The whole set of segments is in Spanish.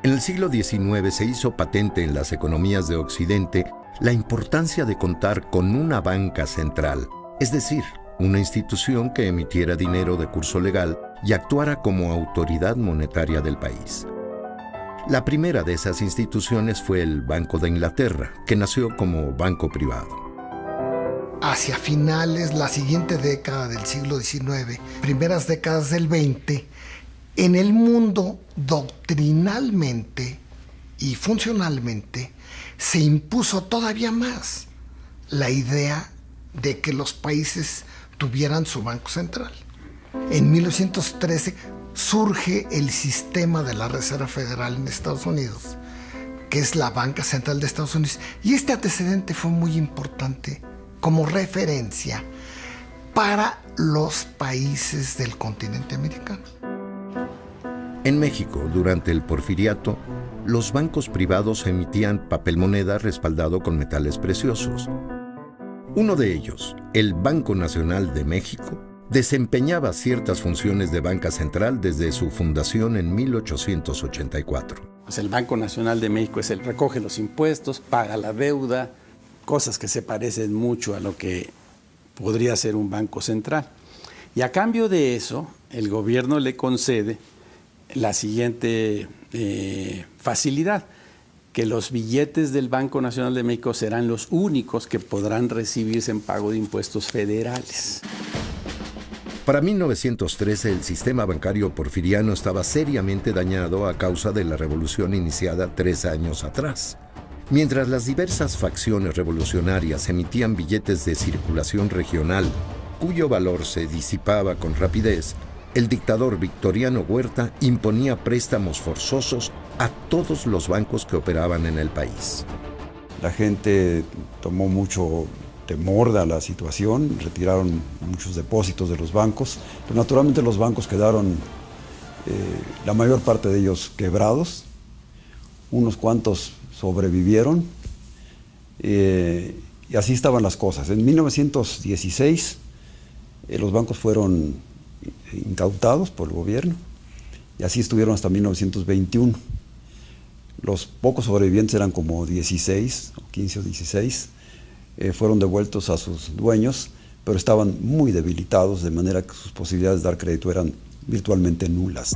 En el siglo XIX se hizo patente en las economías de Occidente la importancia de contar con una banca central, es decir, una institución que emitiera dinero de curso legal y actuara como autoridad monetaria del país. La primera de esas instituciones fue el Banco de Inglaterra, que nació como banco privado. Hacia finales, la siguiente década del siglo XIX, primeras décadas del XX, en el mundo doctrinalmente y funcionalmente se impuso todavía más la idea de que los países tuvieran su banco central. En 1913 surge el sistema de la Reserva Federal en Estados Unidos, que es la banca central de Estados Unidos, y este antecedente fue muy importante como referencia para los países del continente americano. En México, durante el Porfiriato, los bancos privados emitían papel moneda respaldado con metales preciosos. Uno de ellos, el Banco Nacional de México, desempeñaba ciertas funciones de banca central desde su fundación en 1884. El Banco Nacional de México recoge los impuestos, paga la deuda, cosas que se parecen mucho a lo que podría ser un banco central. Y a cambio de eso, el gobierno le concede la siguiente facilidad, que los billetes del Banco Nacional de México serán los únicos que podrán recibirse en pago de impuestos federales. Para 1913, el sistema bancario porfiriano estaba seriamente dañado a causa de la revolución iniciada 3 años atrás. Mientras las diversas facciones revolucionarias emitían billetes de circulación regional, cuyo valor se disipaba con rapidez, el dictador Victoriano Huerta imponía préstamos forzosos a todos los bancos que operaban en el país. La gente tomó mucho temor a la situación, retiraron muchos depósitos de los bancos, pero naturalmente los bancos quedaron, la mayor parte de ellos quebrados, unos cuantos sobrevivieron, y así estaban las cosas. En 1916 los bancos fueron incautados por el gobierno y así estuvieron hasta 1921. Los pocos sobrevivientes, eran como 16, 15 o 16, fueron devueltos a sus dueños, pero estaban muy debilitados, de manera que sus posibilidades de dar crédito eran virtualmente nulas.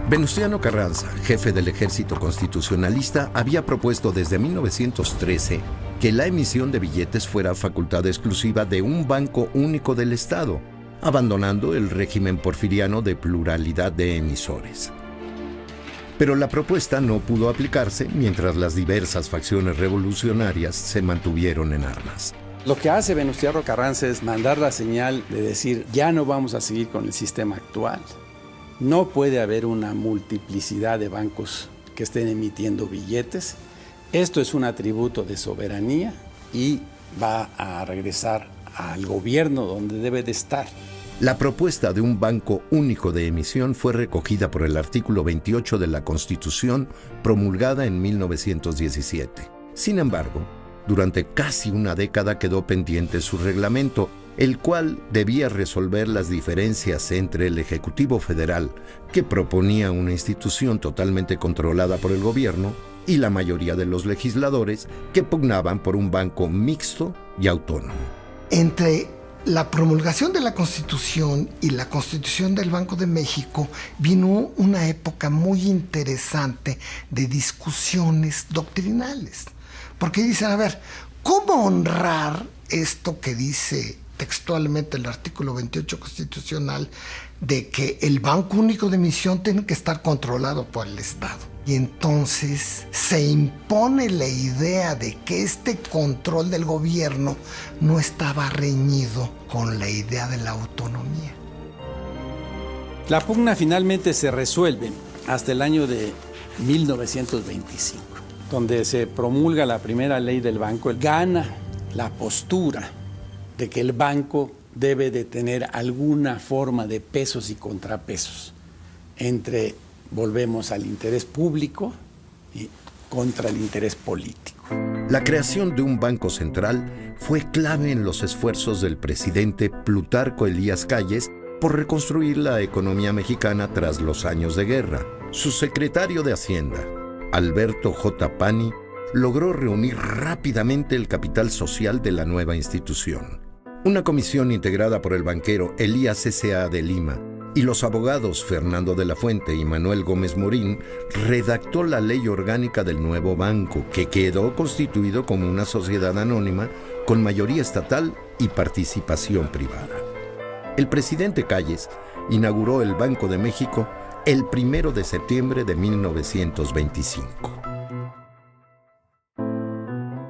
Venustiano Carranza, jefe del Ejército Constitucionalista, había propuesto desde 1913 que la emisión de billetes fuera facultad exclusiva de un banco único del Estado, abandonando el régimen porfiriano de pluralidad de emisores. Pero la propuesta no pudo aplicarse mientras las diversas facciones revolucionarias se mantuvieron en armas. Lo que hace Venustiano Carranza es mandar la señal de decir, ya no vamos a seguir con el sistema actual. No puede haber una multiplicidad de bancos que estén emitiendo billetes. Esto es un atributo de soberanía y va a regresar al gobierno donde debe de estar. La propuesta de un banco único de emisión fue recogida por el artículo 28 de la Constitución, promulgada en 1917. Sin embargo, durante casi una década quedó pendiente su reglamento, el cual debía resolver las diferencias entre el Ejecutivo Federal, que proponía una institución totalmente controlada por el gobierno, y la mayoría de los legisladores, que pugnaban por un banco mixto y autónomo. Entre la promulgación de la Constitución y la Constitución del Banco de México vino una época muy interesante de discusiones doctrinales. Porque dicen, a ver, ¿cómo honrar esto que dice textualmente el artículo 28 constitucional de que el Banco Único de Emisión tiene que estar controlado por el Estado? Y entonces se impone la idea de que este control del gobierno no estaba reñido con la idea de la autonomía. La pugna finalmente se resuelve hasta el año de 1925, donde se promulga la primera ley del banco. Gana la postura de que el banco debe de tener alguna forma de pesos y contrapesos entre, volvemos al interés público y contra el interés político. La creación de un banco central fue clave en los esfuerzos del presidente Plutarco Elías Calles por reconstruir la economía mexicana tras los años de guerra. Su secretario de Hacienda, Alberto J. Pani, logró reunir rápidamente el capital social de la nueva institución. Una comisión integrada por el banquero Elías S.A. de Lima y los abogados Fernando de la Fuente y Manuel Gómez Morín redactó la ley orgánica del nuevo banco, que quedó constituido como una sociedad anónima con mayoría estatal y participación privada. El presidente Calles inauguró el Banco de México el 1 de septiembre de 1925.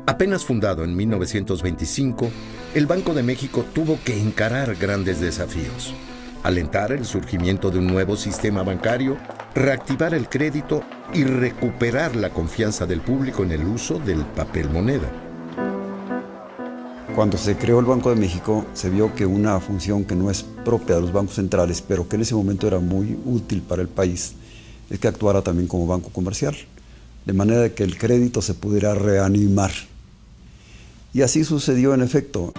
Apenas fundado en 1925, el Banco de México tuvo que encarar grandes desafíos: alentar el surgimiento de un nuevo sistema bancario, reactivar el crédito y recuperar la confianza del público en el uso del papel moneda. Cuando se creó el Banco de México, se vio que una función que no es propia de los bancos centrales, pero que en ese momento era muy útil para el país, es que actuara también como banco comercial, de manera que el crédito se pudiera reanimar. Y así sucedió en efecto.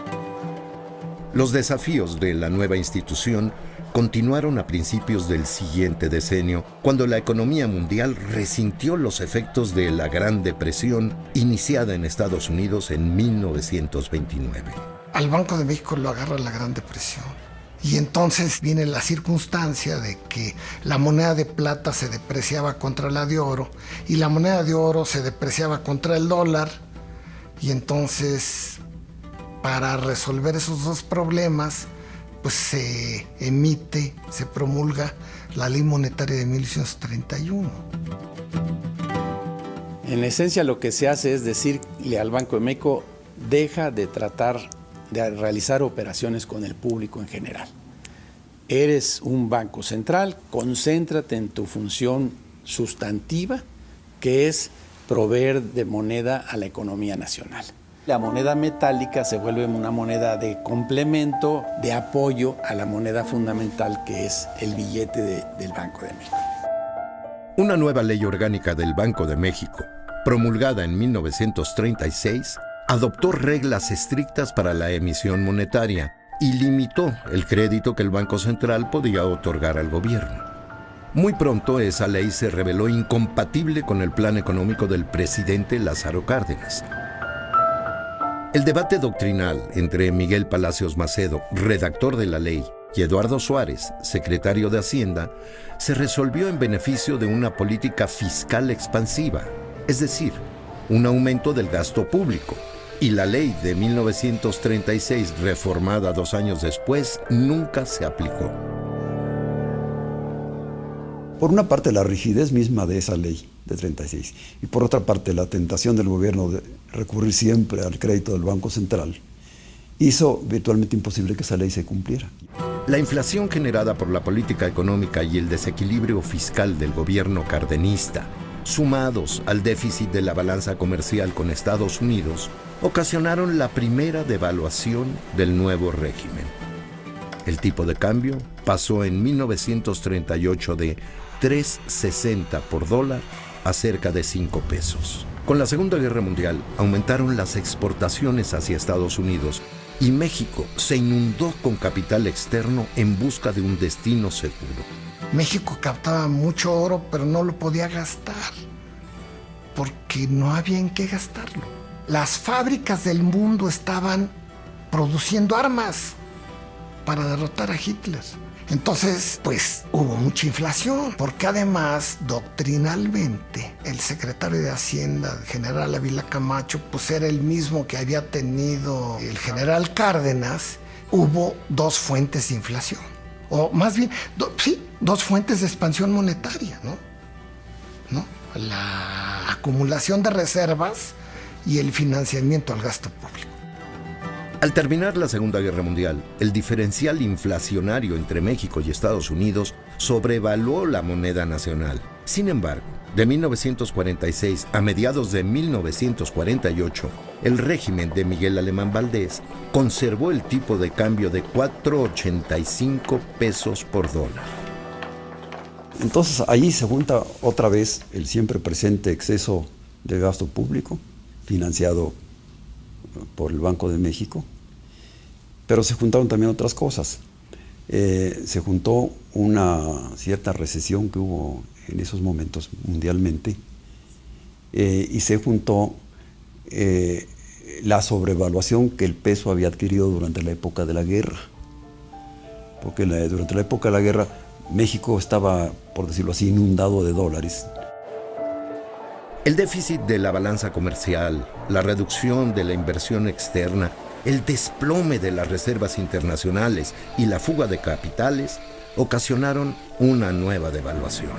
Los desafíos de la nueva institución continuaron a principios del siguiente decenio, cuando la economía mundial resintió los efectos de la Gran Depresión iniciada en Estados Unidos en 1929. Al Banco de México lo agarra la Gran Depresión. Y entonces viene la circunstancia de que la moneda de plata se depreciaba contra la de oro y la moneda de oro se depreciaba contra el dólar. Y entonces, para resolver esos dos problemas, pues se promulga la Ley Monetaria de 1931. En esencia, lo que se hace es decirle al Banco de México: deja de tratar de realizar operaciones con el público en general. Eres un banco central, concéntrate en tu función sustantiva, que es proveer de moneda a la economía nacional. La moneda metálica se vuelve una moneda de complemento, de apoyo a la moneda fundamental, que es el billete del Banco de México. Una nueva ley orgánica del Banco de México, promulgada en 1936, adoptó reglas estrictas para la emisión monetaria y limitó el crédito que el Banco Central podía otorgar al gobierno. Muy pronto esa ley se reveló incompatible con el plan económico del presidente Lázaro Cárdenas. El debate doctrinal entre Miguel Palacios Macedo, redactor de la ley, y Eduardo Suárez, secretario de Hacienda, se resolvió en beneficio de una política fiscal expansiva, es decir, un aumento del gasto público. Y la ley de 1936, reformada 2 años después, nunca se aplicó. Por una parte, la rigidez misma de esa ley de 36, y por otra parte, la tentación del gobierno de recurrir siempre al crédito del Banco Central, hizo virtualmente imposible que esa ley se cumpliera. La inflación generada por la política económica y el desequilibrio fiscal del gobierno cardenista, sumados al déficit de la balanza comercial con Estados Unidos, ocasionaron la primera devaluación del nuevo régimen. El tipo de cambio pasó en 1938 de 3.60 por dólar a cerca de 5 pesos. Con la Segunda Guerra Mundial aumentaron las exportaciones hacia Estados Unidos y México se inundó con capital externo en busca de un destino seguro. México captaba mucho oro, pero no lo podía gastar porque no había en qué gastarlo. Las fábricas del mundo estaban produciendo armas para derrotar a Hitler. Entonces, pues hubo mucha inflación, porque además, doctrinalmente, el secretario de Hacienda, el general Ávila Camacho, pues era el mismo que había tenido el general Cárdenas. Hubo 2 fuentes de inflación, o más bien, 2 fuentes de expansión monetaria, ¿no? La acumulación de reservas y el financiamiento al gasto público. Al terminar la Segunda Guerra Mundial, el diferencial inflacionario entre México y Estados Unidos sobrevaluó la moneda nacional. Sin embargo, de 1946 a mediados de 1948, el régimen de Miguel Alemán Valdés conservó el tipo de cambio de 4.85 pesos por dólar. Entonces allí se junta otra vez el siempre presente exceso de gasto público, financiado por el Banco de México, pero se juntaron también otras cosas. se juntó una cierta recesión que hubo en esos momentos mundialmente, y se juntó la sobrevaluación que el peso había adquirido durante la época de la guerra. Porque durante la época de la guerra México estaba, por decirlo así, inundado de dólares. El déficit de la balanza comercial, la reducción de la inversión externa, el desplome de las reservas internacionales y la fuga de capitales ocasionaron una nueva devaluación.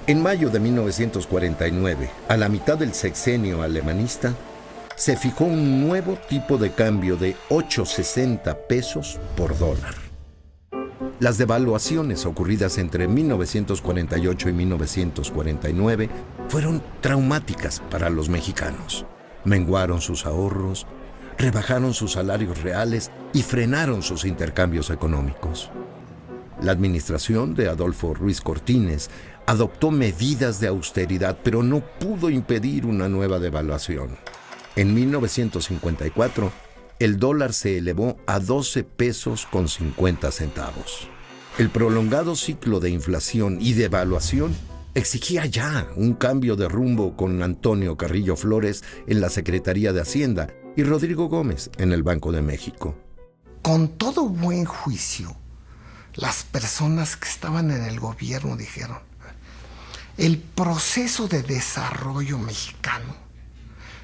En mayo de 1949, a la mitad del sexenio alemanista, se fijó un nuevo tipo de cambio de 8.60 pesos por dólar. Las devaluaciones ocurridas entre 1948 y 1949 fueron traumáticas para los mexicanos. Menguaron sus ahorros, rebajaron sus salarios reales y frenaron sus intercambios económicos. La administración de Adolfo Ruiz Cortines adoptó medidas de austeridad, pero no pudo impedir una nueva devaluación. En 1954, el dólar se elevó a 12 pesos con 50 centavos. El prolongado ciclo de inflación y devaluación exigía ya un cambio de rumbo con Antonio Carrillo Flores en la Secretaría de Hacienda y Rodrigo Gómez en el Banco de México. Con todo buen juicio, las personas que estaban en el gobierno dijeron: el proceso de desarrollo mexicano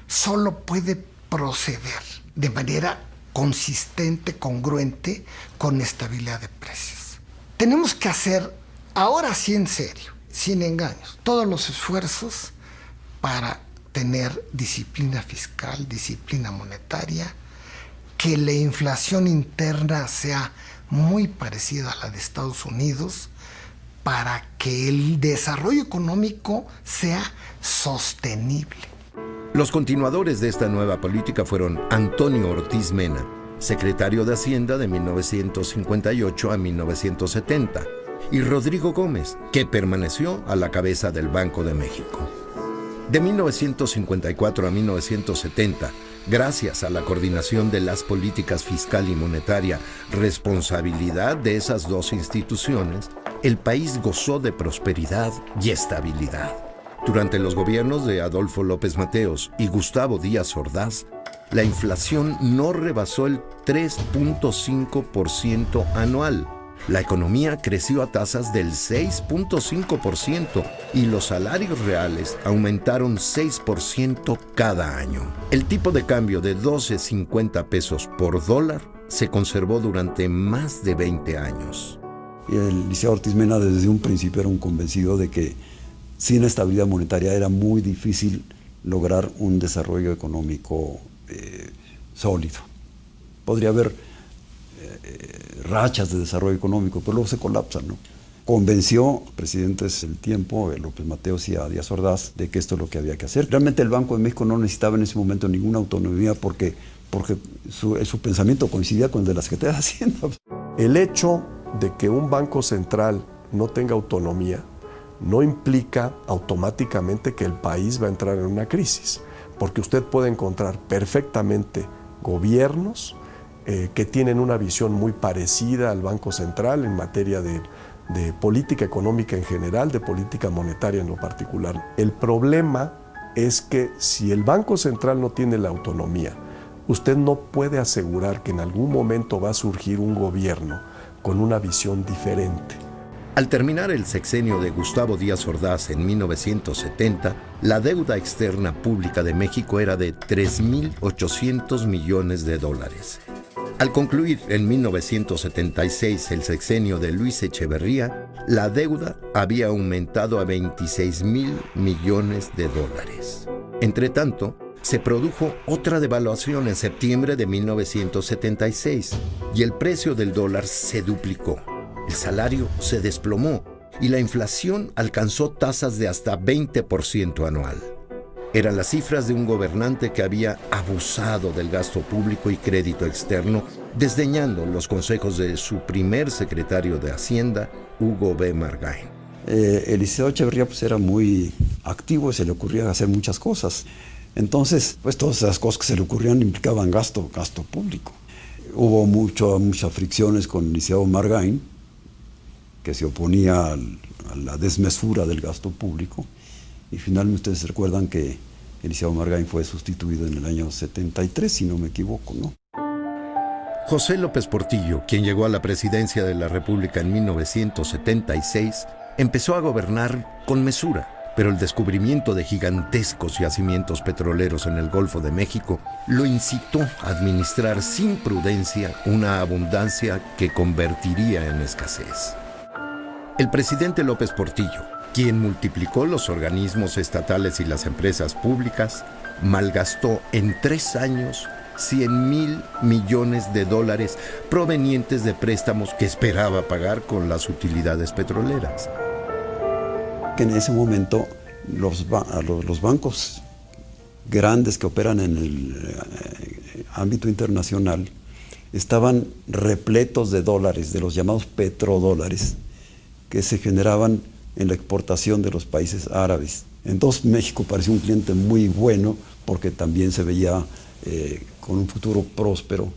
solo puede proceder de manera consistente, congruente, con estabilidad de precios. Tenemos que hacer, ahora sí en serio, sin engaños, todos los esfuerzos para tener disciplina fiscal, disciplina monetaria, que la inflación interna sea muy parecida a la de Estados Unidos, para que el desarrollo económico sea sostenible. Los continuadores de esta nueva política fueron Antonio Ortiz Mena, secretario de Hacienda de 1958 a 1970, y Rodrigo Gómez, que permaneció a la cabeza del Banco de México. De 1954 a 1970, gracias a la coordinación de las políticas fiscal y monetaria, responsabilidad de esas dos instituciones, el país gozó de prosperidad y estabilidad. Durante los gobiernos de Adolfo López Mateos y Gustavo Díaz Ordaz, la inflación no rebasó el 3.5% anual. La economía creció a tasas del 6.5% y los salarios reales aumentaron 6% cada año. El tipo de cambio de 12.50 pesos por dólar se conservó durante más de 20 años. Y el licenciado Ortiz Mena desde un principio era un convencido de que sin estabilidad monetaria era muy difícil lograr un desarrollo económico sólido. Podría haber rachas de desarrollo económico, pero luego se colapsan, ¿no? Convenció a presidentes del tiempo, López Mateos y a Díaz Ordaz, de que esto es lo que había que hacer. Realmente el Banco de México no necesitaba en ese momento ninguna autonomía porque su pensamiento coincidía con el de la Secretaría de Hacienda. El hecho de que un banco central no tenga autonomía no implica automáticamente que el país va a entrar en una crisis, porque usted puede encontrar perfectamente gobiernos que tienen una visión muy parecida al Banco Central en materia de política económica en general, de política monetaria en lo particular. El problema es que si el Banco Central no tiene la autonomía, usted no puede asegurar que en algún momento va a surgir un gobierno con una visión diferente. Al terminar el sexenio de Gustavo Díaz Ordaz en 1970, la deuda externa pública de México era de 3.800 millones de dólares. Al concluir en 1976 el sexenio de Luis Echeverría, la deuda había aumentado a 26.000 millones de dólares. Entretanto, se produjo otra devaluación en septiembre de 1976 y el precio del dólar se duplicó. El salario se desplomó y la inflación alcanzó tasas de hasta 20% anual. Eran las cifras de un gobernante que había abusado del gasto público y crédito externo, desdeñando los consejos de su primer secretario de Hacienda, Hugo B. Margain. El licenciado Echeverría pues, era muy activo y se le ocurrían hacer muchas cosas. Entonces, pues todas esas cosas que se le ocurrían implicaban gasto público. Hubo muchas fricciones con Liceo Margain, que se oponía a la desmesura del gasto público, y finalmente ustedes recuerdan que Liceo Margain fue sustituido en el año 73, si no me equivoco, ¿no? José López Portillo, quien llegó a la presidencia de la República en 1976, empezó a gobernar con mesura, pero el descubrimiento de gigantescos yacimientos petroleros en el Golfo de México lo incitó a administrar sin prudencia una abundancia que convertiría en escasez. El presidente López Portillo, quien multiplicó los organismos estatales y las empresas públicas, malgastó en 3 años $100,000 millones provenientes de préstamos que esperaba pagar con las utilidades petroleras. Que en ese momento los bancos grandes que operan en el ámbito internacional estaban repletos de dólares, de los llamados petrodólares, que se generaban en la exportación de los países árabes. Entonces México parecía un cliente muy bueno porque también se veía con un futuro próspero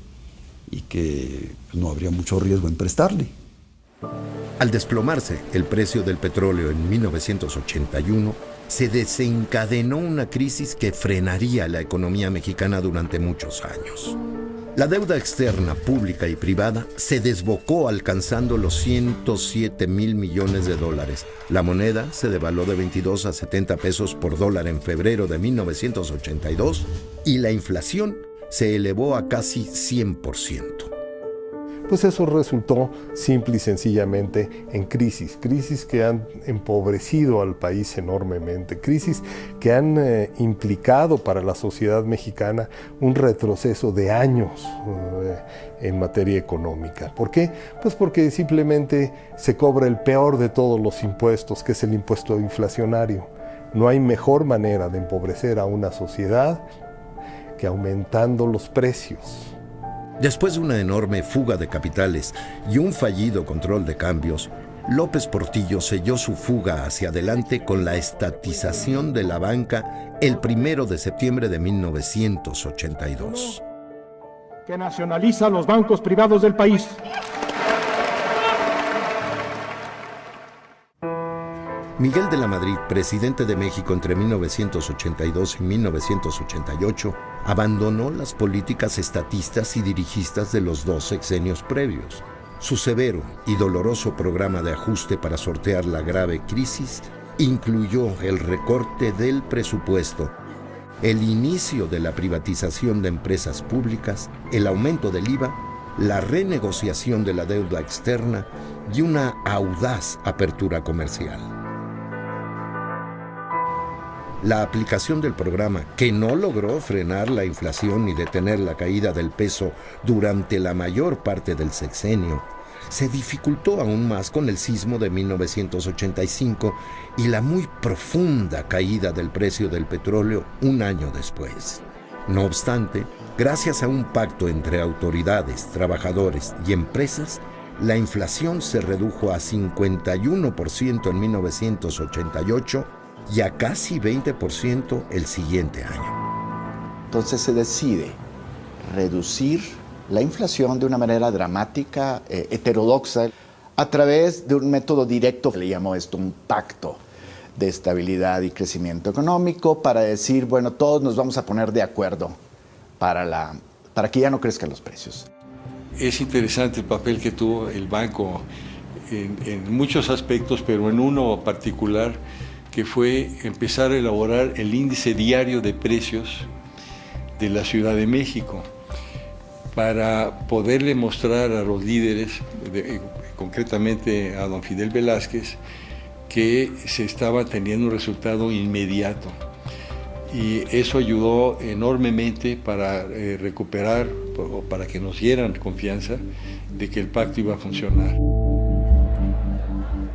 y que no habría mucho riesgo en prestarle. Al desplomarse el precio del petróleo en 1981, se desencadenó una crisis que frenaría la economía mexicana durante muchos años. La deuda externa, pública y privada, se desbocó alcanzando los $107,000 millones. La moneda se devaluó de 22 a 70 pesos por dólar en febrero de 1982 y la inflación se elevó a casi 100%. Pues eso resultó simple y sencillamente en crisis que han empobrecido al país enormemente, crisis que han implicado para la sociedad mexicana un retroceso de años en materia económica. ¿Por qué? Pues porque simplemente se cobra el peor de todos los impuestos, que es el impuesto inflacionario. No hay mejor manera de empobrecer a una sociedad que aumentando los precios. Después de una enorme fuga de capitales y un fallido control de cambios, López Portillo selló su fuga hacia adelante con la estatización de la banca el 1 de septiembre de 1982. Que nacionaliza los bancos privados del país. Miguel de la Madrid, presidente de México entre 1982 y 1988, abandonó las políticas estatistas y dirigistas de los 2 sexenios previos. Su severo y doloroso programa de ajuste para sortear la grave crisis incluyó el recorte del presupuesto, el inicio de la privatización de empresas públicas, el aumento del IVA, la renegociación de la deuda externa y una audaz apertura comercial. La aplicación del programa, que no logró frenar la inflación ni detener la caída del peso durante la mayor parte del sexenio, se dificultó aún más con el sismo de 1985 y la muy profunda caída del precio del petróleo un año después. No obstante, gracias a un pacto entre autoridades, trabajadores y empresas, la inflación se redujo a 51% en 1988 y a casi 20% el siguiente año. Entonces se decide reducir la inflación de una manera dramática, heterodoxa, a través de un método directo. Le llamó esto un pacto de estabilidad y crecimiento económico para decir, bueno, todos nos vamos a poner de acuerdo para que ya no crezcan los precios. Es interesante el papel que tuvo el banco en muchos aspectos, pero en uno particular, que fue empezar a elaborar el índice diario de precios de la Ciudad de México para poderle mostrar a los líderes, concretamente a don Fidel Velázquez, que se estaba teniendo un resultado inmediato. Y eso ayudó enormemente para recuperar o para que nos dieran confianza de que el pacto iba a funcionar.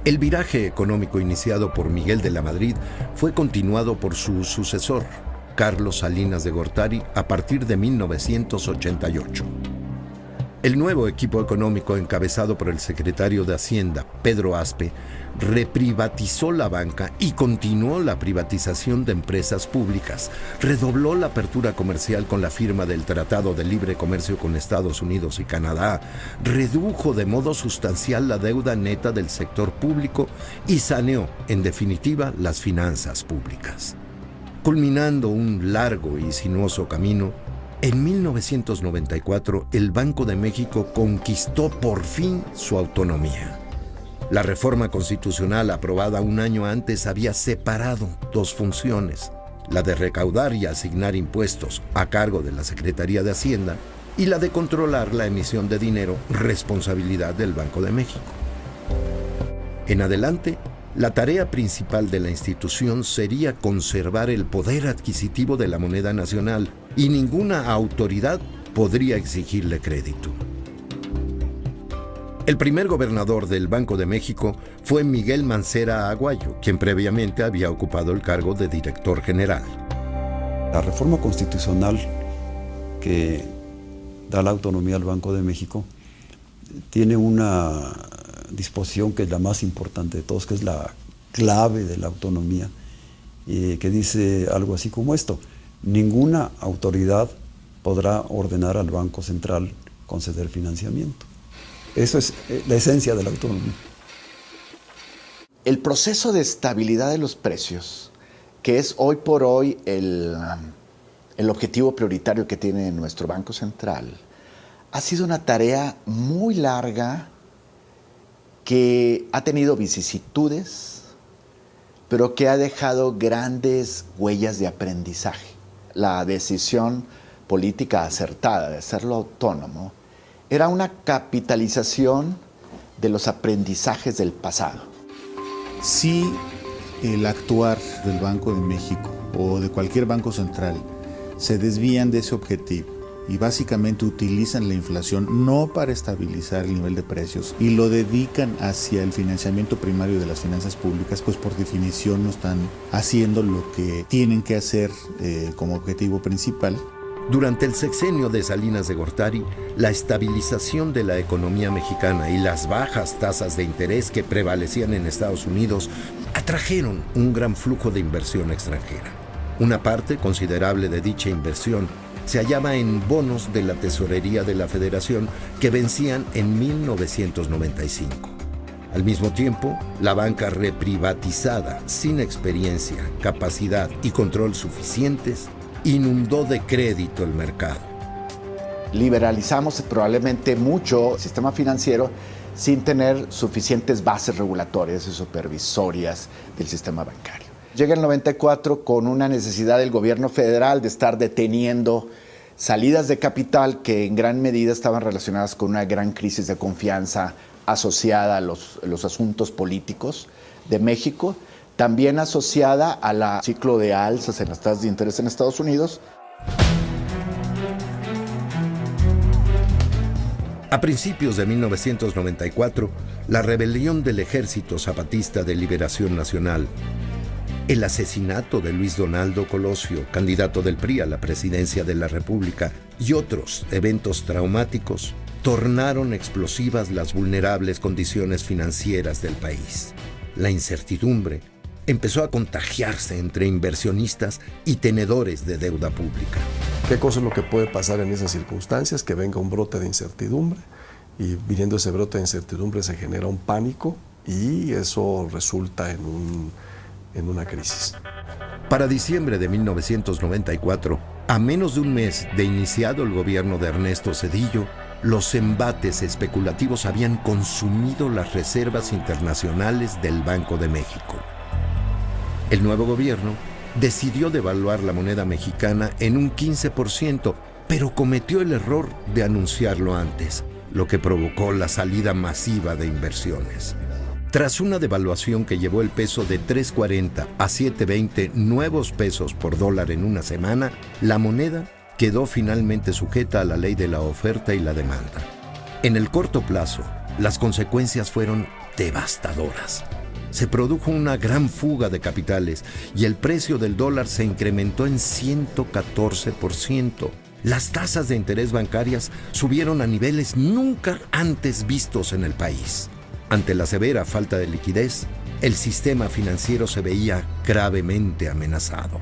El viraje económico iniciado por Miguel de la Madrid fue continuado por su sucesor, Carlos Salinas de Gortari, a partir de 1988. El nuevo equipo económico encabezado por el secretario de Hacienda, Pedro Aspe, reprivatizó la banca y continuó la privatización de empresas públicas, redobló la apertura comercial con la firma del Tratado de Libre Comercio con Estados Unidos y Canadá, redujo de modo sustancial la deuda neta del sector público y saneó, en definitiva, las finanzas públicas. Culminando un largo y sinuoso camino, en 1994 el Banco de México conquistó por fin su autonomía. La reforma constitucional aprobada un año antes había separado dos funciones, la de recaudar y asignar impuestos a cargo de la Secretaría de Hacienda y la de controlar la emisión de dinero, responsabilidad del Banco de México. En adelante, la tarea principal de la institución sería conservar el poder adquisitivo de la moneda nacional y ninguna autoridad podría exigirle crédito. El primer gobernador del Banco de México fue Miguel Mancera Aguayo, quien previamente había ocupado el cargo de director general. La reforma constitucional que da la autonomía al Banco de México tiene una disposición que es la más importante de todos, que es la clave de la autonomía, que dice algo así como esto: ninguna autoridad podrá ordenar al Banco Central conceder financiamiento. Eso es la esencia de la autonomía. El proceso de estabilidad de los precios, que es hoy por hoy el objetivo prioritario que tiene nuestro Banco Central, ha sido una tarea muy larga que ha tenido vicisitudes, pero que ha dejado grandes huellas de aprendizaje. La decisión política acertada de hacerlo autónomo era una capitalización de los aprendizajes del pasado. Si el actuar del Banco de México o de cualquier banco central se desvían de ese objetivo y básicamente utilizan la inflación no para estabilizar el nivel de precios y lo dedican hacia el financiamiento primario de las finanzas públicas, pues por definición no están haciendo lo que tienen que hacer como objetivo principal. Durante el sexenio de Salinas de Gortari, la estabilización de la economía mexicana y las bajas tasas de interés que prevalecían en Estados Unidos atrajeron un gran flujo de inversión extranjera. Una parte considerable de dicha inversión se hallaba en bonos de la Tesorería de la Federación que vencían en 1995. Al mismo tiempo, la banca reprivatizada, sin experiencia, capacidad y control suficientes, inundó de crédito el mercado. Liberalizamos probablemente mucho el sistema financiero sin tener suficientes bases regulatorias y supervisorias del sistema bancario. Llega el 94 con una necesidad del gobierno federal de estar deteniendo salidas de capital que en gran medida estaban relacionadas con una gran crisis de confianza asociada a los asuntos políticos de México, también asociada al ciclo de alzas en las tasas de interés en Estados Unidos. A principios de 1994, la rebelión del Ejército Zapatista de Liberación Nacional, el asesinato de Luis Donaldo Colosio, candidato del PRI a la presidencia de la República, y otros eventos traumáticos, tornaron explosivas las vulnerables condiciones financieras del país. La incertidumbre empezó a contagiarse entre inversionistas y tenedores de deuda pública. ¿Qué cosa es lo que puede pasar en esas circunstancias? Que venga un brote de incertidumbre y viniendo ese brote de incertidumbre se genera un pánico y eso resulta en una crisis. Para diciembre de 1994, a menos de un mes de iniciado el gobierno de Ernesto Zedillo, los embates especulativos habían consumido las reservas internacionales del Banco de México. El nuevo gobierno decidió devaluar la moneda mexicana en un 15%, pero cometió el error de anunciarlo antes, lo que provocó la salida masiva de inversiones. Tras una devaluación que llevó el peso de 3.40 a 7.20 nuevos pesos por dólar en una semana, la moneda quedó finalmente sujeta a la ley de la oferta y la demanda. En el corto plazo, las consecuencias fueron devastadoras. Se produjo una gran fuga de capitales y el precio del dólar se incrementó en 114%. las tasas de interés bancarias subieron a niveles nunca antes vistos en el país. Ante la severa falta de liquidez, el sistema financiero se veía gravemente amenazado.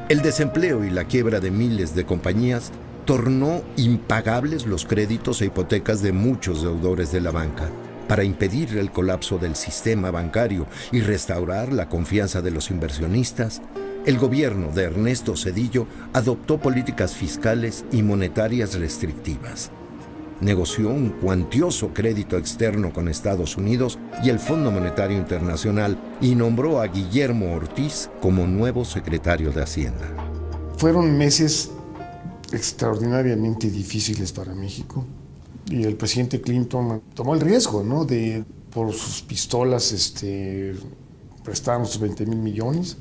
El desempleo y la quiebra de miles de compañías tornó impagables los créditos e hipotecas de muchos deudores de la banca. Para impedir el colapso del sistema bancario y restaurar la confianza de los inversionistas, el gobierno de Ernesto Zedillo adoptó políticas fiscales y monetarias restrictivas. Negoció un cuantioso crédito externo con Estados Unidos y el Fondo Monetario Internacional y nombró a Guillermo Ortiz como nuevo secretario de Hacienda. Fueron meses extraordinariamente difíciles para México y el presidente Clinton tomó el riesgo, ¿no?, de por sus pistolas prestarnos 20,000 millones.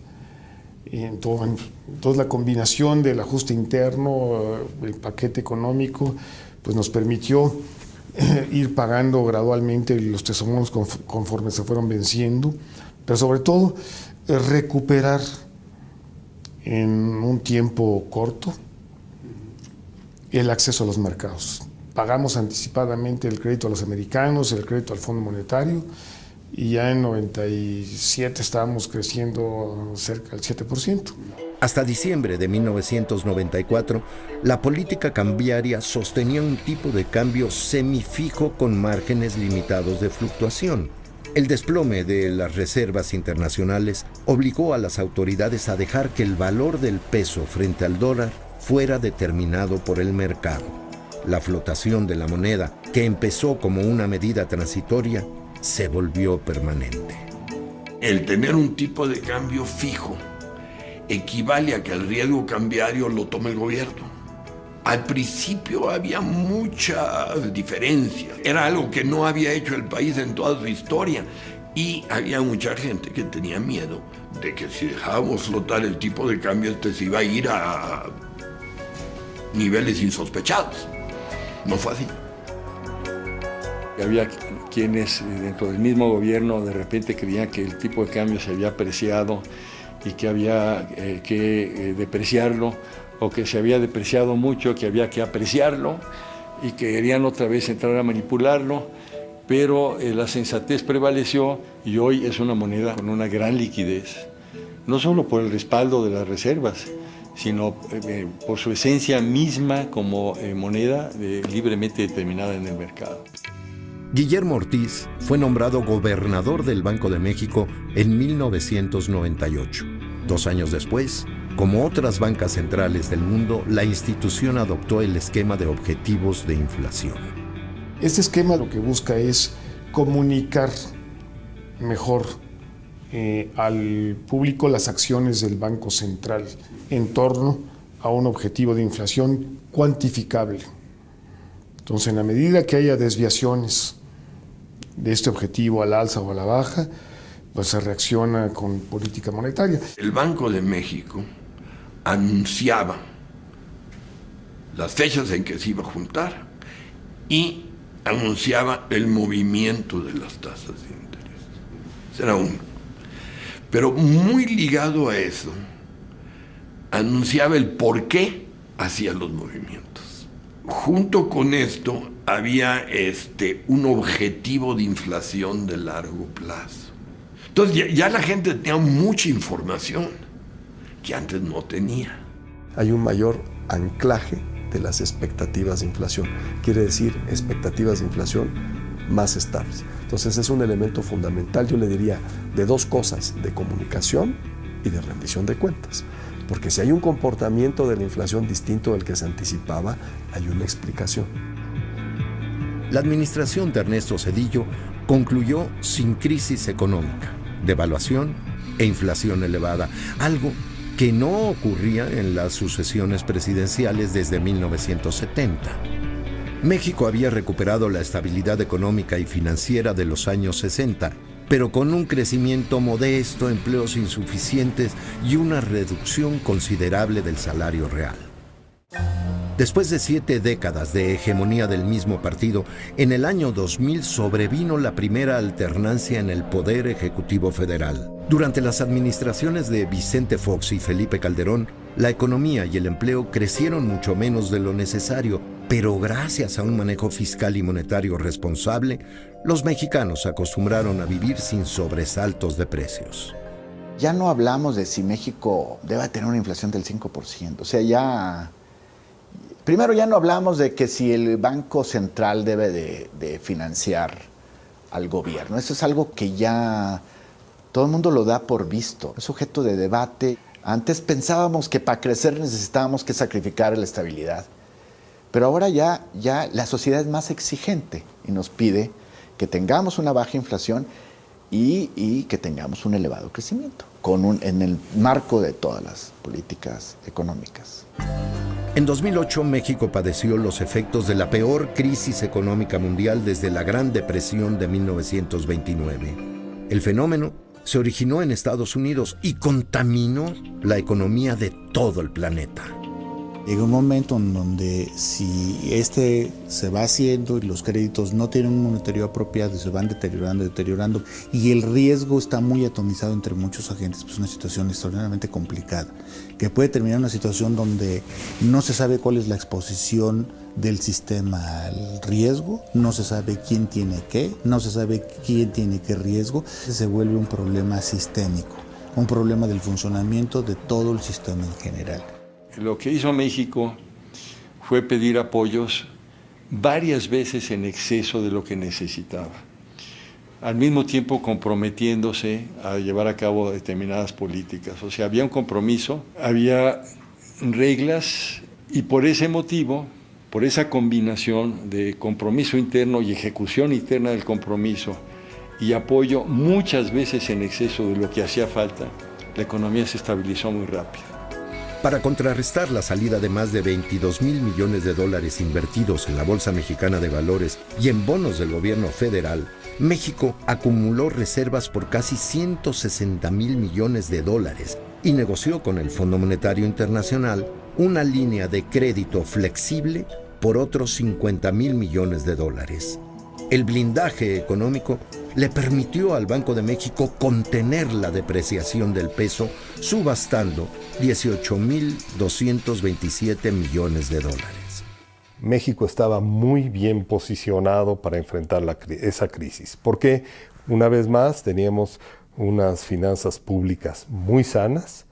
Entonces la combinación del ajuste interno, el paquete económico, pues nos permitió ir pagando gradualmente los tesoros conforme se fueron venciendo, pero sobre todo recuperar en un tiempo corto el acceso a los mercados. Pagamos anticipadamente el crédito a los americanos, el crédito al Fondo Monetario, y ya en 97 estábamos creciendo cerca del 7%. Hasta diciembre de 1994, la política cambiaria sostenía un tipo de cambio semifijo con márgenes limitados de fluctuación. El desplome de las reservas internacionales obligó a las autoridades a dejar que el valor del peso frente al dólar fuera determinado por el mercado. La flotación de la moneda, que empezó como una medida transitoria, se volvió permanente. El tener un tipo de cambio fijo equivale a que el riesgo cambiario lo tome el gobierno. Al principio había mucha diferencia. Era algo que no había hecho el país en toda su historia. Y había mucha gente que tenía miedo de que si dejábamos flotar el tipo de cambio, se iba a ir a niveles insospechados. No fue así. Había quienes dentro del mismo gobierno de repente creían que el tipo de cambio se había apreciado y que había que depreciarlo, o que se había depreciado mucho, que había que apreciarlo, y que querían otra vez entrar a manipularlo, pero la sensatez prevaleció y hoy es una moneda con una gran liquidez, no solo por el respaldo de las reservas, sino por su esencia misma como moneda libremente determinada en el mercado. Guillermo Ortiz fue nombrado gobernador del Banco de México en 1998. 2 años después, como otras bancas centrales del mundo, la institución adoptó el esquema de objetivos de inflación. Este esquema lo que busca es comunicar mejor al público las acciones del Banco Central en torno a un objetivo de inflación cuantificable. Entonces, en la medida que haya desviaciones de este objetivo al alza o a la baja, pues se reacciona con política monetaria. El Banco de México anunciaba las fechas en que se iba a juntar y anunciaba el movimiento de las tasas de interés. Ese era uno. Pero muy ligado a eso, anunciaba el por qué hacía los movimientos. Junto con esto había un objetivo de inflación de largo plazo. Entonces ya la gente tenía mucha información que antes no tenía. Hay un mayor anclaje de las expectativas de inflación. Quiere decir expectativas de inflación más estables. Entonces es un elemento fundamental, yo le diría, de 2 cosas, de comunicación y de rendición de cuentas. Porque si hay un comportamiento de la inflación distinto del que se anticipaba, hay una explicación. La administración de Ernesto Zedillo concluyó sin crisis económica, devaluación e inflación elevada, algo que no ocurría en las sucesiones presidenciales desde 1970. México había recuperado la estabilidad económica y financiera de los años 60, pero con un crecimiento modesto, empleos insuficientes y una reducción considerable del salario real. Después de 7 décadas de hegemonía del mismo partido, en el año 2000 sobrevino la primera alternancia en el Poder Ejecutivo Federal. Durante las administraciones de Vicente Fox y Felipe Calderón, la economía y el empleo crecieron mucho menos de lo necesario, pero gracias a un manejo fiscal y monetario responsable, los mexicanos se acostumbraron a vivir sin sobresaltos de precios. Ya no hablamos de si México debe tener una inflación del 5%, o sea, ya... Primero, ya no hablamos de que si el Banco Central debe de financiar al gobierno. Eso es algo que ya todo el mundo lo da por visto. Es objeto de debate. Antes pensábamos que para crecer necesitábamos que sacrificar la estabilidad. Pero ahora ya la sociedad es más exigente y nos pide que tengamos una baja inflación y que tengamos un elevado crecimiento en el marco de todas las políticas económicas. En 2008, México padeció los efectos de la peor crisis económica mundial desde la Gran Depresión de 1929. El fenómeno se originó en Estados Unidos y contaminó la economía de todo el planeta. Llega un momento en donde si se va haciendo y los créditos no tienen un monetario apropiado y se van deteriorando y el riesgo está muy atomizado entre muchos agentes, pues es una situación extraordinariamente complicada, que puede terminar en una situación donde no se sabe cuál es la exposición del sistema al riesgo, no se sabe quién tiene qué, no se sabe quién tiene qué riesgo, se vuelve un problema sistémico, un problema del funcionamiento de todo el sistema en general. Lo que hizo México fue pedir apoyos varias veces en exceso de lo que necesitaba, al mismo tiempo comprometiéndose a llevar a cabo determinadas políticas. O sea, había un compromiso, había reglas y por ese motivo, por esa combinación de compromiso interno y ejecución interna del compromiso y apoyo muchas veces en exceso de lo que hacía falta, la economía se estabilizó muy rápido. Para contrarrestar la salida de más de 22,000 millones de dólares invertidos en la Bolsa Mexicana de Valores y en bonos del gobierno federal, México acumuló reservas por casi 160,000 millones de dólares y negoció con el Fondo Monetario Internacional una línea de crédito flexible por otros 50,000 millones de dólares. El blindaje económico le permitió al Banco de México contener la depreciación del peso, subastando 18,227 millones de dólares. México estaba muy bien posicionado para enfrentar esa crisis, porque una vez más teníamos unas finanzas públicas muy sanas,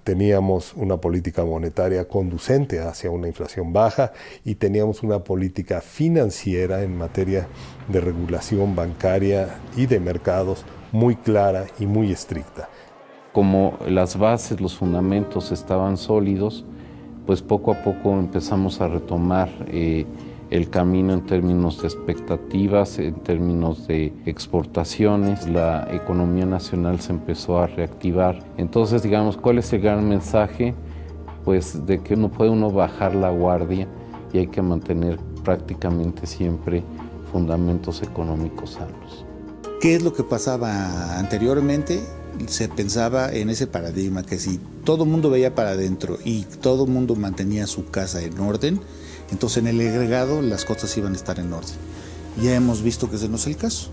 teníamos una política monetaria conducente hacia una inflación baja y teníamos una política financiera en materia de regulación bancaria y de mercados muy clara y muy estricta. Como las bases, los fundamentos estaban sólidos, pues poco a poco empezamos a retomar el camino en términos de expectativas, en términos de exportaciones. La economía nacional se empezó a reactivar. Entonces, digamos, ¿cuál es el gran mensaje? Pues de que no puede uno bajar la guardia y hay que mantener prácticamente siempre fundamentos económicos sanos. ¿Qué es lo que pasaba anteriormente? Se pensaba en ese paradigma que si todo el mundo veía para adentro y todo el mundo mantenía su casa en orden, entonces en el agregado las cosas iban a estar en orden. Ya hemos visto que ese no es el caso.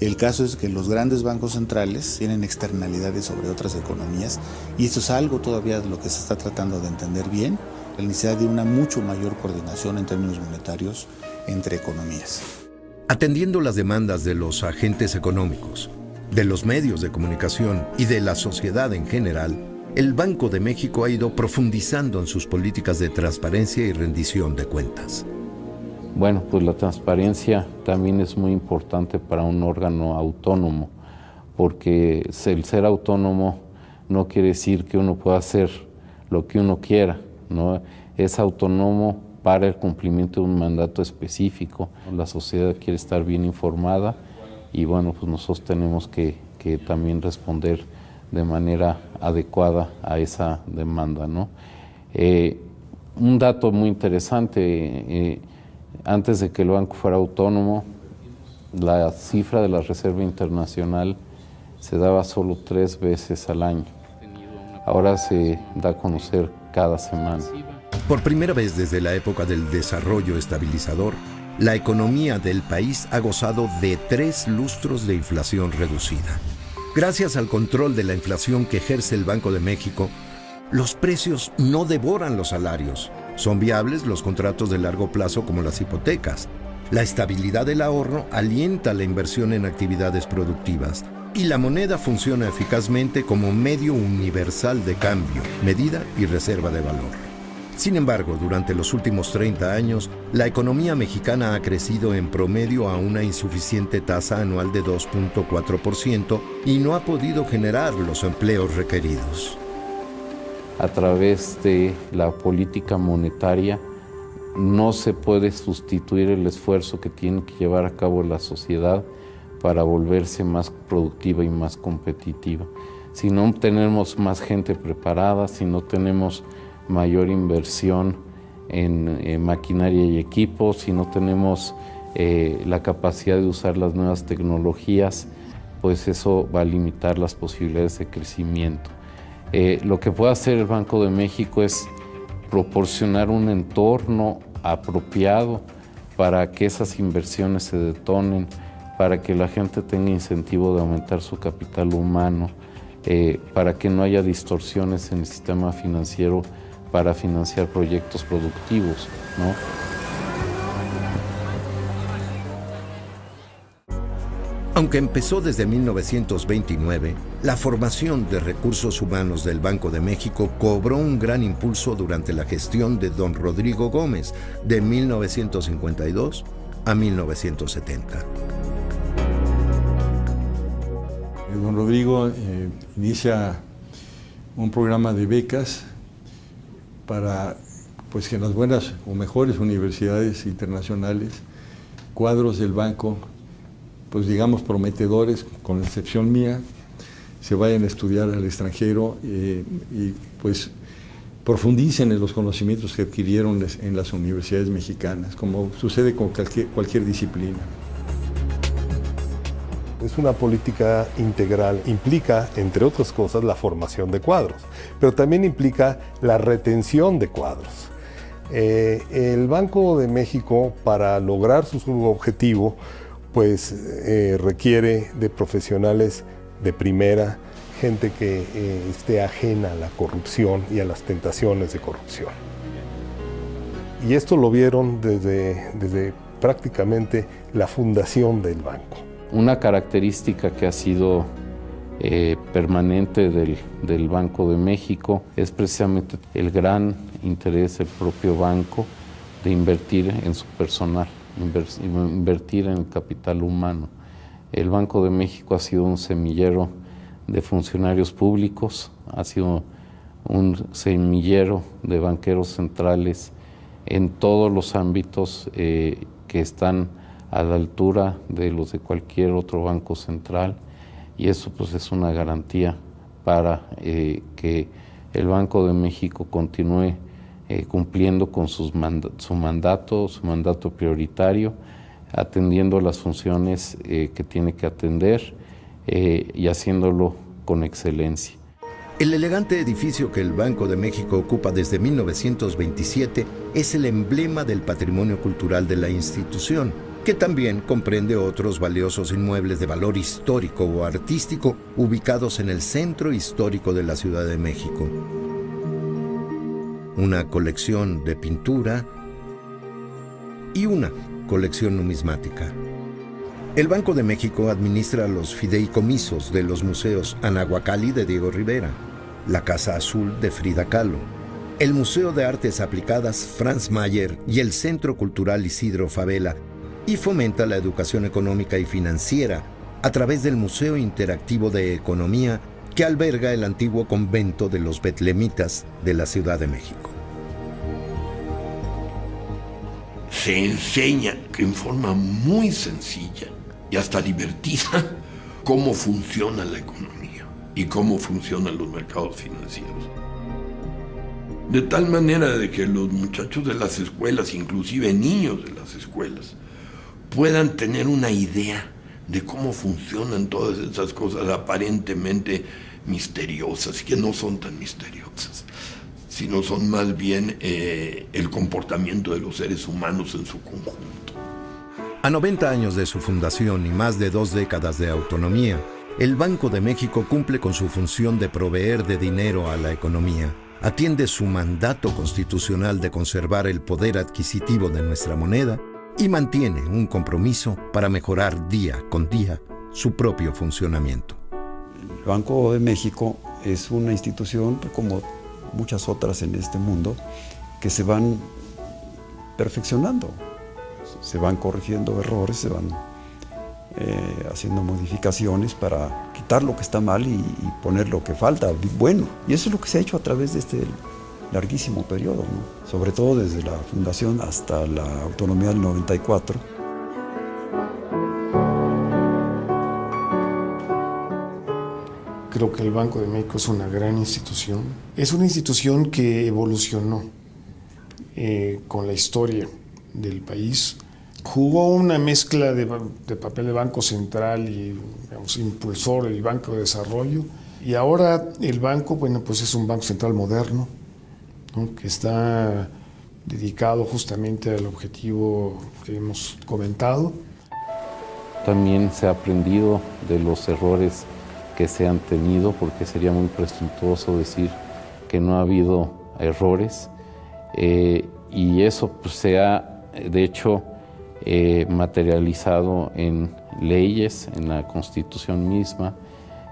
El caso es que los grandes bancos centrales tienen externalidades sobre otras economías y esto es algo todavía de lo que se está tratando de entender bien, la necesidad de una mucho mayor coordinación en términos monetarios entre economías. Atendiendo las demandas de los agentes económicos, de los medios de comunicación y de la sociedad en general, el Banco de México ha ido profundizando en sus políticas de transparencia y rendición de cuentas. Bueno, pues la transparencia también es muy importante para un órgano autónomo, porque el ser autónomo no quiere decir que uno pueda hacer lo que uno quiera, ¿no? Es autónomo para el cumplimiento de un mandato específico. La sociedad quiere estar bien informada y bueno, pues nosotros tenemos que también responder de manera adecuada a esa demanda, ¿no? Un dato muy interesante, antes de que el banco fuera autónomo, la cifra de la Reserva Internacional se daba solo 3 veces al año. Ahora se da a conocer cada semana. Por primera vez desde la época del desarrollo estabilizador, la economía del país ha gozado de 3 lustros de inflación reducida. Gracias al control de la inflación que ejerce el Banco de México, los precios no devoran los salarios. Son viables los contratos de largo plazo como las hipotecas. La estabilidad del ahorro alienta la inversión en actividades productivas. Y la moneda funciona eficazmente como medio universal de cambio, medida y reserva de valor. Sin embargo, durante los últimos 30 años, la economía mexicana ha crecido en promedio a una insuficiente tasa anual de 2.4% y no ha podido generar los empleos requeridos. A través de la política monetaria no se puede sustituir el esfuerzo que tiene que llevar a cabo la sociedad para volverse más productiva y más competitiva. Si no tenemos más gente preparada, si no tenemos mayor inversión en maquinaria y equipos, si no tenemos la capacidad de usar las nuevas tecnologías, pues eso va a limitar las posibilidades de crecimiento. Lo que puede hacer el Banco de México es proporcionar un entorno apropiado para que esas inversiones se detonen, para que la gente tenga incentivo de aumentar su capital humano, para que no haya distorsiones en el sistema financiero para financiar proyectos productivos, ¿no? Aunque empezó desde 1929, la formación de recursos humanos del Banco de México cobró un gran impulso durante la gestión de don Rodrigo Gómez, de 1952 a 1970. Don Rodrigo inicia un programa de becas para pues, que en las buenas o mejores universidades internacionales, cuadros del banco, pues digamos prometedores, con excepción mía, se vayan a estudiar al extranjero y pues profundicen en los conocimientos que adquirieron en las universidades mexicanas, como sucede con cualquier disciplina. Es una política integral, implica, entre otras cosas, la formación de cuadros, pero también implica la retención de cuadros. El Banco de México, para lograr su objetivo, pues requiere de profesionales de primera, gente que esté ajena a la corrupción y a las tentaciones de corrupción. Y esto lo vieron desde prácticamente la fundación del banco. Una característica que ha sido permanente del Banco de México es precisamente el gran interés del propio banco de invertir en su personal, invertir en el capital humano. El Banco de México ha sido un semillero de funcionarios públicos, ha sido un semillero de banqueros centrales en todos los ámbitos que están a la altura de los de cualquier otro banco central, y eso pues es una garantía para que el Banco de México continúe cumpliendo con su mandato prioritario, atendiendo las funciones que tiene que atender y haciéndolo con excelencia. El elegante edificio que el Banco de México ocupa desde 1927 es el emblema del patrimonio cultural de la institución, que también comprende otros valiosos inmuebles de valor histórico o artístico ubicados en el centro histórico de la Ciudad de México. Una colección de pintura y una colección numismática. El Banco de México administra los fideicomisos de los museos Anahuacalli de Diego Rivera, la Casa Azul de Frida Kahlo, el Museo de Artes Aplicadas Franz Mayer y el Centro Cultural Isidro Fabela, y fomenta la educación económica y financiera a través del Museo Interactivo de Economía que alberga el antiguo convento de los betlemitas de la Ciudad de México. Se enseña en forma muy sencilla y hasta divertida cómo funciona la economía y cómo funcionan los mercados financieros. De tal manera de que los muchachos de las escuelas, inclusive niños de las escuelas, puedan tener una idea de cómo funcionan todas esas cosas aparentemente misteriosas, que no son tan misteriosas, sino son más bien el comportamiento de los seres humanos en su conjunto. A 90 años de su fundación y más de 2 décadas de autonomía, el Banco de México cumple con su función de proveer de dinero a la economía, atiende su mandato constitucional de conservar el poder adquisitivo de nuestra moneda y mantiene un compromiso para mejorar día con día su propio funcionamiento. El Banco de México es una institución, como muchas otras en este mundo, que se van perfeccionando, se van corrigiendo errores, se van haciendo modificaciones para quitar lo que está mal y poner lo que falta bueno. Y eso es lo que se ha hecho a través de este larguísimo periodo, ¿no? Sobre todo desde la fundación hasta la autonomía del 94. Creo que el Banco de México es una gran institución. Es una institución que evolucionó con la historia del país. Jugó una mezcla de papel de Banco Central y, digamos, impulsor del Banco de Desarrollo. Y ahora el banco, bueno, pues es un Banco Central moderno, ¿no? Que está dedicado justamente al objetivo que hemos comentado. También se ha aprendido de los errores que se han tenido, porque sería muy presuntuoso decir que no ha habido errores, y eso pues, se ha, de hecho, materializado en leyes, en la Constitución misma,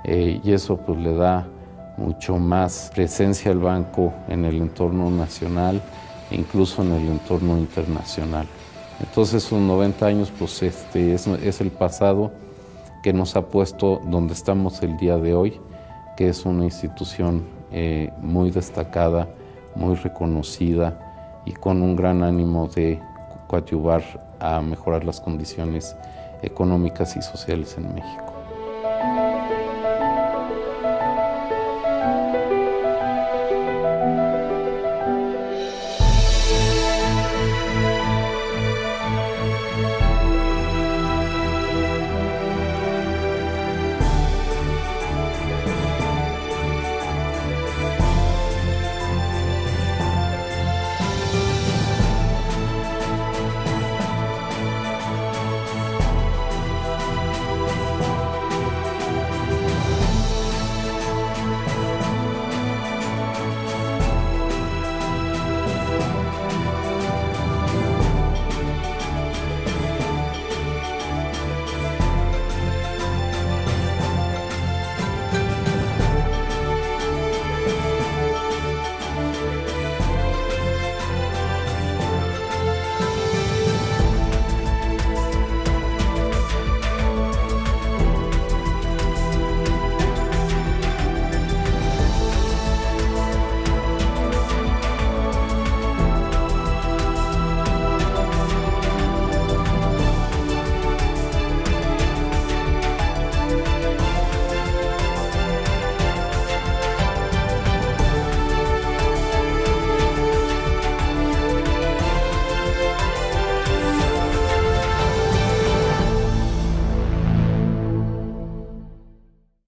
y eso pues, le da mucho más presencia al banco en el entorno nacional e incluso en el entorno internacional. Entonces, sus 90 años pues, es el pasado que nos ha puesto donde estamos el día de hoy, que es una institución muy destacada, muy reconocida y con un gran ánimo de coadyuvar a mejorar las condiciones económicas y sociales en México.